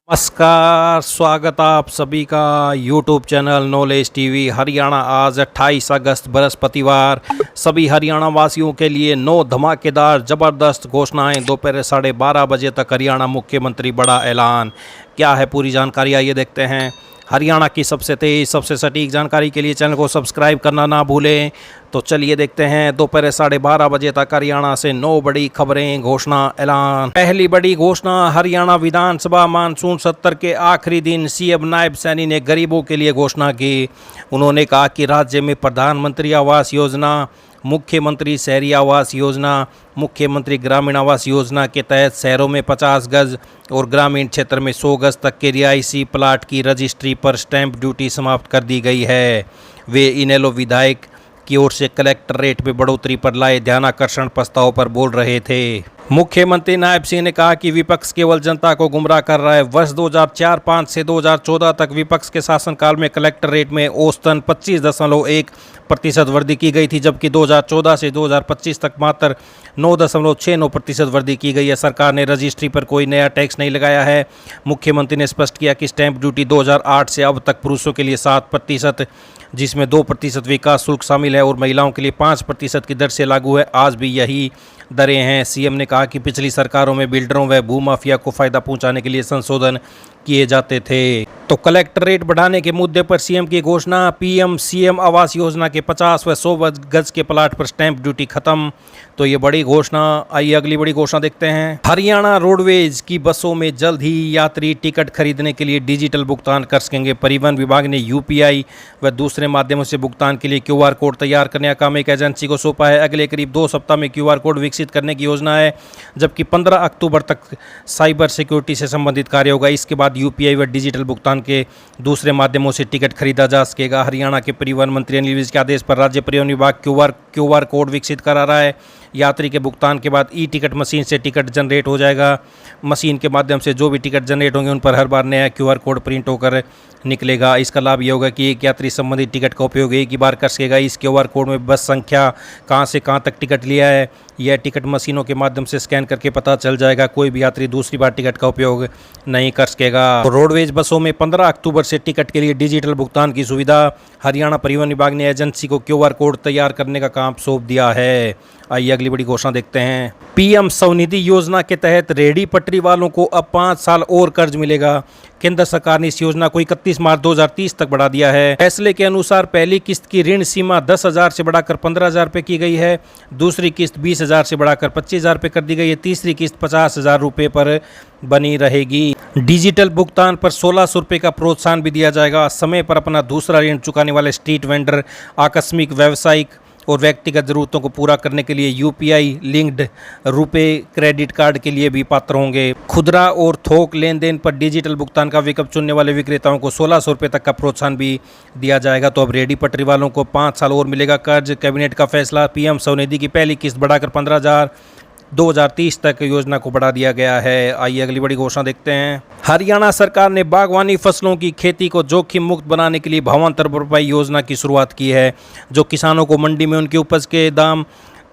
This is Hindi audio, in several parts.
नमस्कार, स्वागत आप सभी का YouTube channel knowledge TV Haryana. आज 28 अगस्त बृहस्पतिवार सभी हरियाणा वासियों के लिए 9 धमाकेदार ज़बरदस्त घोषणाएं। दोपहर 12:30 बजे तक हरियाणा मुख्यमंत्री बड़ा ऐलान। क्या है पूरी जानकारी, आइए देखते हैं। हरियाणा की सबसे तेज़ सबसे सटीक जानकारी के लिए चैनल को सब्सक्राइब करना ना भूलें। तो चलिए देखते हैं। दोपहर 12:30 बजे तक हरियाणा से 9 बड़ी खबरें, घोषणा, ऐलान। पहली बड़ी घोषणा, हरियाणा विधानसभा मानसून सत्र के आखिरी दिन सीएम नायब सैनी ने गरीबों के लिए घोषणा की। उन्होंने कहा कि राज्य में प्रधानमंत्री आवास योजना, मुख्यमंत्री शहरी आवास योजना, मुख्यमंत्री ग्रामीण आवास योजना के तहत शहरों में 50 गज और ग्रामीण क्षेत्र में 100 गज तक के रिहायशी प्लाट की रजिस्ट्री पर स्टैंप ड्यूटी समाप्त कर दी गई है। वे इनेलो विधायक की ओर से कलेक्टरेट में बढ़ोतरी पर लाए ध्यानाकर्षण प्रस्ताव पर बोल रहे थे। मुख्यमंत्री नायब सिंह ने कहा कि विपक्ष केवल जनता को गुमराह कर रहा है। वर्ष 2004-05 से 2014 तक विपक्ष के शासनकाल में कलेक्टरेट में औसतन 25.1% वृद्धि की गई थी, जबकि 2014 से 2025 तक मात्र 9.69% वृद्धि की गई है। सरकार ने रजिस्ट्री पर कोई नया टैक्स नहीं लगाया है। मुख्यमंत्री ने स्पष्ट किया कि स्टैंप ड्यूटी 2008 से अब तक पुरुषों के लिए 7%, जिसमें 2% विकास शुल्क शामिल है, और महिलाओं के लिए 5% की दर से लागू है। आज भी यही दरें हैं। सीएम ने कहा कि पिछली सरकारों में बिल्डरों व भूमाफिया को फायदा पहुंचाने के लिए संशोधन किए जाते थे। तो कलेक्टरेट बढ़ाने के मुद्दे पर सीएम की घोषणा। पीएम सीएम आवास योजना के 50 व 100 गज के प्लाट पर स्टैंप ड्यूटी खत्म। तो ये बड़ी घोषणा। आइए अगली बड़ी घोषणा देखते हैं। हरियाणा रोडवेज की बसों में जल्द ही यात्री टिकट खरीदने के लिए डिजिटल भुगतान कर सकेंगे। परिवहन विभाग ने यूपीआई व दूसरे माध्यमों से भुगतान के लिए क्यूआर कोड तैयार करने का काम एक एजेंसी को सौंपा है। अगले करीब 2 सप्ताह में क्यूआर कोड विकसित करने की योजना है, जबकि 15 अक्टूबर तक साइबर सिक्योरिटी से संबंधित कार्य होगा। इसके बाद यूपीआई व डिजिटल भुगतान के दूसरे माध्यमों से टिकट खरीदा जा सकेगा। हरियाणा के परिवहन मंत्री अनिल विज के आदेश पर राज्य परिवहन विभाग क्यूआर कोड विकसित करा रहा है। यात्री के भुगतान के बाद ई टिकट मशीन से टिकट जनरेट हो जाएगा। मशीन के माध्यम से जो भी टिकट जनरेट होंगे उन पर हर बार नया क्यूआर कोड प्रिंट होकर निकलेगा। इसका लाभ ये होगा कि एक यात्री संबंधित टिकट का उपयोग एक ही बार कर सकेगा। इस क्यूआर कोड में बस संख्या, कहां से कहां तक टिकट लिया है, यह टिकट मशीनों के माध्यम से स्कैन करके पता चल जाएगा। कोई भी यात्री दूसरी बार टिकट का उपयोग नहीं कर सकेगा। रोडवेज बसों में 15 अक्टूबर से टिकट के लिए डिजिटल भुगतान की सुविधा। हरियाणा परिवहन विभाग ने एजेंसी को क्यूआर कोड तैयार करने का काम सौंप दिया है। आइए अगली बड़ी घोषणा देखते हैं। पीएम स्वनिधि योजना के तहत रेहड़ी पटरी वालों को अब 5 साल और कर्ज मिलेगा। केंद्र सरकार ने इस योजना को 31 मार्च 2030 तक बढ़ा दिया है। फैसले के अनुसार पहली किस्त की ऋण सीमा 10,000 से बढ़ाकर 15,000 रुपये की गई है। दूसरी किस्त 20,000 से बढ़ाकर 25,000 रुपये कर दी गई है। तीसरी किस्त 50,000 रुपये पर बनी रहेगी। डिजिटल भुगतान पर 1,600 रुपये का प्रोत्साहन भी दिया जाएगा। समय पर अपना दूसरा ऋण चुकाने वाले स्ट्रीट वेंडर, आकस्मिक, व्यावसायिक और व्यक्तिगत जरूरतों को पूरा करने के लिए UPI linked RuPay credit card के लिए भी पात्र होंगे। खुदरा और थोक लेन देन पर डिजिटल भुगतान का विकल्प चुनने वाले विक्रेताओं को 1,600 रुपये तक का प्रोत्साहन भी दिया जाएगा। तो अब रेहड़ी पटरी वालों को 5 साल और मिलेगा कर्ज। कैबिनेट का फैसला। पीएम स्वनिधि की पहली किस्त बढ़ाकर 15,000 2030 तक योजना को बढ़ा दिया गया है। आइए अगली बड़ी घोषणा देखते हैं। हरियाणा सरकार ने बागवानी फसलों की खेती को जोखिम मुक्त बनाने के लिए भावांतर भरपाई योजना की शुरुआत की है, जो किसानों को मंडी में उनकी उपज के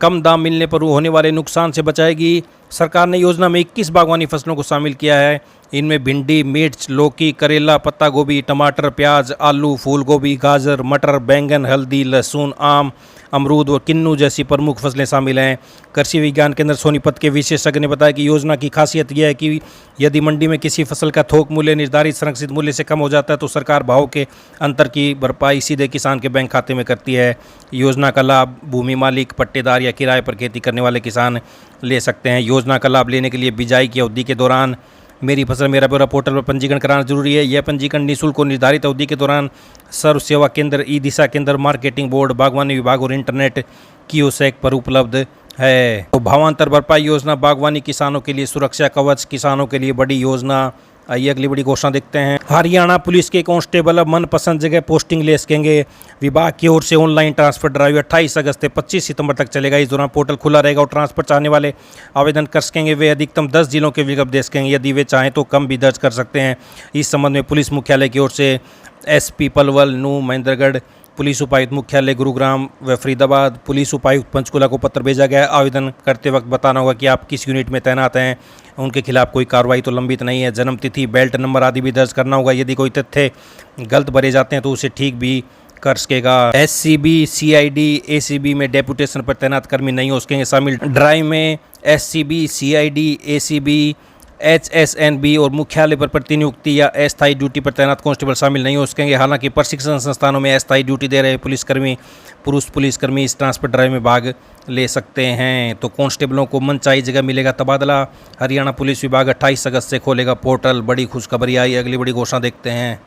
कम दाम मिलने पर होने वाले नुकसान से बचाएगी। सरकार ने योजना में 21 बागवानी फसलों को शामिल किया है। इनमें भिंडी, मिर्च, लौकी, करेला, पत्ता गोभी, टमाटर, प्याज, आलू, फूल गोभी, गाजर, मटर, बैंगन, हल्दी, लहसुन, आम, अमरूद और किन्नू जैसी प्रमुख फसलें शामिल हैं। कृषि विज्ञान केंद्र सोनीपत के विशेषज्ञ ने बताया कि योजना की खासियत यह है कि यदि मंडी में किसी फसल का थोक मूल्य निर्धारित संरक्षित मूल्य से कम हो जाता है तो सरकार भाव के अंतर की भरपाई सीधे किसान के बैंक खाते में करती है। योजना का लाभ भूमि मालिक, पट्टेदार या किराए पर खेती करने वाले किसान ले सकते हैं। योजना का लाभ लेने के लिए बिजाई की अवधि के दौरान मेरी फसल मेरा ब्यौरा पोर्टल पर पंजीकरण कराना जरूरी है। यह पंजीकरण निःशुल्क और निर्धारित अवधि के दौरान सर्व सेवा केंद्र, ई दिशा केंद्र, मार्केटिंग बोर्ड, बागवानी विभाग और इंटरनेट कियोस्क पर उपलब्ध है। तो भावांतर भरपाई योजना बागवानी किसानों के लिए सुरक्षा कवच, किसानों के लिए बड़ी योजना। आइए अगली बड़ी घोषणा देखते हैं। हरियाणा पुलिस के कांस्टेबल अब मनपसंद जगह पोस्टिंग ले सकेंगे। विभाग की ओर से ऑनलाइन ट्रांसफर ड्राइव 28 अगस्त से 25 सितंबर तक चलेगा। इस दौरान पोर्टल खुला रहेगा और ट्रांसफर चाहने वाले आवेदन कर सकेंगे। वे अधिकतम 10 जिलों के विकल्प दे सकेंगे। यदि वे चाहें तो कम भी दर्ज कर सकते हैं। इस संबंध में पुलिस मुख्यालय की ओर से एसपी पलवल, नूह, महेंद्रगढ़, पुलिस उपायुक्त मुख्यालय गुरुग्राम व फरीदाबाद, पुलिस उपायुक्त पंचकुला को पत्र भेजा गया है। आवेदन करते वक्त बताना होगा कि आप किस यूनिट में तैनात हैं, उनके खिलाफ कोई कार्रवाई तो लंबित नहीं है। जन्म तिथि, बेल्ट नंबर आदि भी दर्ज करना होगा। यदि कोई तथ्य गलत भरे जाते हैं तो उसे ठीक भी कर सकेगा। एससीबी, सीआईडी, एसीबी में डेपुटेशन पर तैनात कर्मी नहीं हो सकेंगे शामिल। ड्राइव में एससीबी, सीआईडी, एसीबी, एचएसएनबी और मुख्यालय पर प्रतिनियुक्ति या अस्थायी ड्यूटी पर तैनात कांस्टेबल शामिल नहीं हो सकेंगे। हालांकि प्रशिक्षण संस्थानों में अस्थायी ड्यूटी दे रहे पुलिसकर्मी, पुरुष पुलिसकर्मी इस ट्रांसफर ड्राइव में भाग ले सकते हैं। तो कांस्टेबलों को मनचाही जगह मिलेगा तबादला। हरियाणा पुलिस विभाग 28 अगस्त से खोलेगा पोर्टल। बड़ी खुशखबरी आई। अगली बड़ी घोषणा देखते हैं।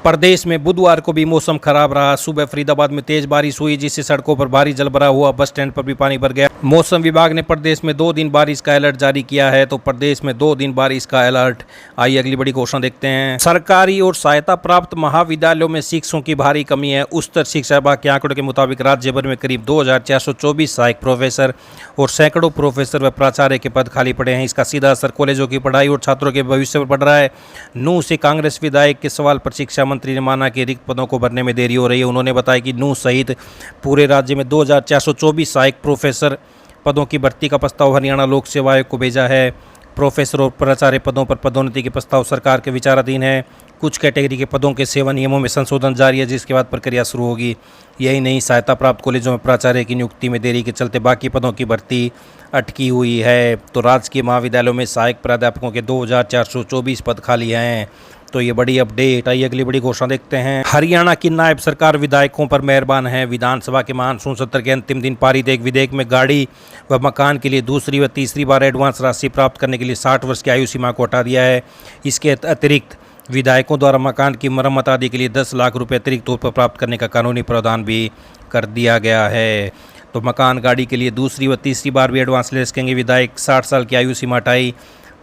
प्रदेश में बुधवार को भी मौसम खराब रहा। सुबह फरीदाबाद में तेज बारिश हुई, जिससे सड़कों पर भारी जल भरा हुआ, बस स्टैंड पर भी पानी भर गया। मौसम विभाग ने प्रदेश में 2 दिन बारिश का अलर्ट जारी किया है। तो प्रदेश में 2 दिन बारिश का अलर्ट। आइए अगली बड़ी घोषणा देखते हैं। सरकारी और सहायता प्राप्त महाविद्यालयों में शिक्षकों की भारी कमी है। उच्चतर शिक्षा विभाग के आंकड़ों के मुताबिक राज्य भर में करीब 2424 सहायक प्रोफेसर और सैकड़ों प्रोफेसर व प्राचार्य के पद खाली पड़े हैं। इसका सीधा असर कॉलेजों की पढ़ाई और छात्रों के भविष्य पर पड़ रहा है। नूंह से कांग्रेस विधायक के सवाल पर शिक्षा मंत्री ने माना कि रिक्त पदों को भरने में देरी हो रही है। उन्होंने बताया कि नूंह सहित पूरे राज्य में 2424 सहायक प्रोफेसर पदों की भर्ती का प्रस्ताव हरियाणा लोक सेवा आयोग को भेजा है। प्रोफेसर और प्राचार्य पदों पर पदोन्नति के प्रस्ताव सरकार के विचाराधीन है। कुछ कैटेगरी के पदों के सेवा नियमों में संशोधन जारी है, जिसके बाद प्रक्रिया शुरू होगी। यही नहीं, सहायता प्राप्त कॉलेजों में प्राचार्य की नियुक्ति में देरी के चलते बाकी पदों की भर्ती अटकी हुई है। तो राजकीय महाविद्यालयों में सहायक प्राध्यापकों के 2424 पद खाली हैं। तो ये बड़ी अपडेट। आइए अगली बड़ी घोषणा देखते हैं। हरियाणा की नायब सरकार विधायकों पर मेहरबान है। विधानसभा के मानसून सत्र के अंतिम दिन पारित एक विधेयक में गाड़ी व मकान के लिए दूसरी व तीसरी बार एडवांस राशि प्राप्त करने के लिए 60 वर्ष की आयु सीमा को हटा दिया है। इसके अतिरिक्त विधायकों द्वारा मकान की मरम्मत आदि के लिए 10 लाख रुपये अतिरिक्त तौर पर प्राप्त करने का कानूनी प्रावधान भी कर दिया गया है। तो मकान, गाड़ी के लिए दूसरी व तीसरी बार भी एडवांस ले सकेंगे विधायक। 60 साल की आयु सीमा हटाई।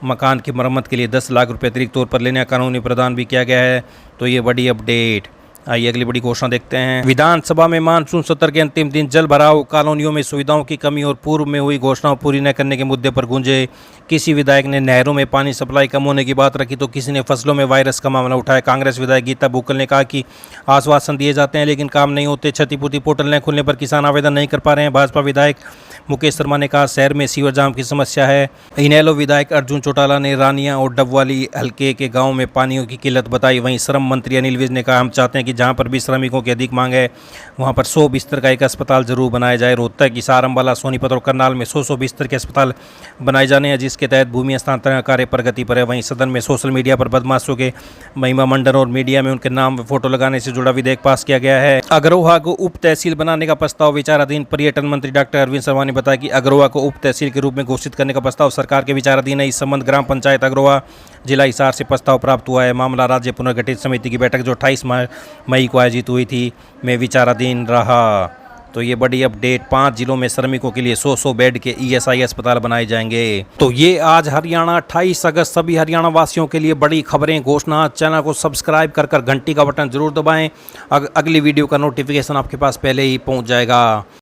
मकान की मरम्मत के लिए 10 लाख रुपये अतिरिक्त तौर पर लेने का कानूनी प्रावधान भी किया गया है। तो ये बड़ी अपडेट। आइए अगली बड़ी घोषणा देखते हैं। विधानसभा में मानसून सत्र के अंतिम दिन जल भराव, कॉलोनियों में सुविधाओं की कमी और पूर्व में हुई घोषणाओं पूरी न करने के मुद्दे पर गूंजे। किसी विधायक ने नहरों में पानी सप्लाई कम होने की बात रखी, तो किसी ने फसलों में वायरस का मामला उठाया। कांग्रेस विधायक गीता बुक्कल ने कहा कि आश्वासन दिए जाते हैं लेकिन काम नहीं होते। क्षतिपूर्ति पोर्टल न खुलने पर किसान आवेदन नहीं कर पा रहे हैं। भाजपा विधायक मुकेश शर्मा ने कहा शहर में सीवर जाम की समस्या है। इनेलो विधायक अर्जुन चौटाला ने रानिया और डबवाली हल्के के गाँव में पानियों की किल्लत बताई। वहीं श्रम मंत्री अनिल विज ने कहा हम चाहते हैं कि जहाँ पर भी श्रमिकों की अधिक मांग है वहाँ पर 100 बिस्तर का एक अस्पताल जरूर बनाया जाए। रोहतक, हिसार, अंबाला, सोनीपत और करनाल में 100 बिस्तर के अस्पताल बनाए जाने हैं, जिसके तहत भूमि हस्तांतरण कार्य प्रगति पर है। वहीं सदन में सोशल मीडिया पर बदमाशों के महिमा मंडन और मीडिया में उनके नाम व फोटो लगाने से जुड़ा विधेयक पास किया गया है। अग्रोहा को उप तहसील बनाने का प्रस्ताव विचाराधीन। पर्यटन मंत्री डॉक्टर अरविंद शर्मा ने बताया कि अग्रोहा को उप तहसील के रूप में घोषित करने का प्रस्ताव सरकार के विचाराधीन है। इस संबंध ग्राम पंचायत अग्रोहा, जिला हिसार से प्रस्ताव प्राप्त हुआ है। मामला राज्य पुनर्गठित समिति की बैठक जो 28 मई को आयोजित हुई थी में विचाराधीन रहा। तो ये बड़ी अपडेट। 5 जिलों में श्रमिकों के लिए 100 बेड के ईएसआई अस्पताल बनाए जाएंगे। तो ये आज हरियाणा 28 अगस्त सभी हरियाणा वासियों के लिए बड़ी खबरें, घोषणा। चैनल को सब्सक्राइब कर घंटी का बटन जरूर दबाएं। अगली वीडियो का नोटिफिकेशन आपके पास पहले ही पहुंच जाएगा।